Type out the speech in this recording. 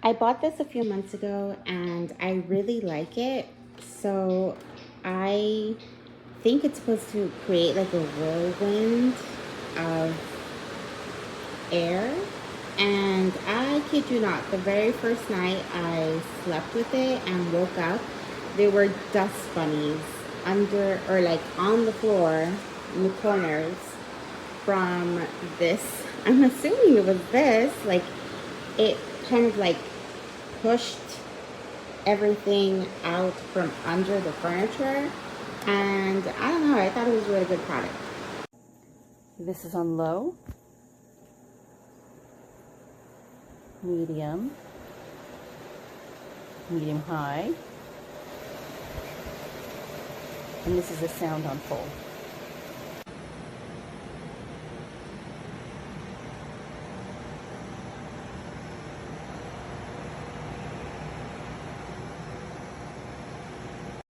I bought this a few months ago and I really like it. So I think it's supposed to create like a whirlwind of air. And I kid you not, the very first night I slept with it and woke up, there were dust bunnies under or like on the floor in the corners from this. I'm assuming it was this. Like it kind of like pushed everything out from under the furniture, and I don't know, I thought it was a really good product. This is on low, medium, medium high, and this is the sound on full.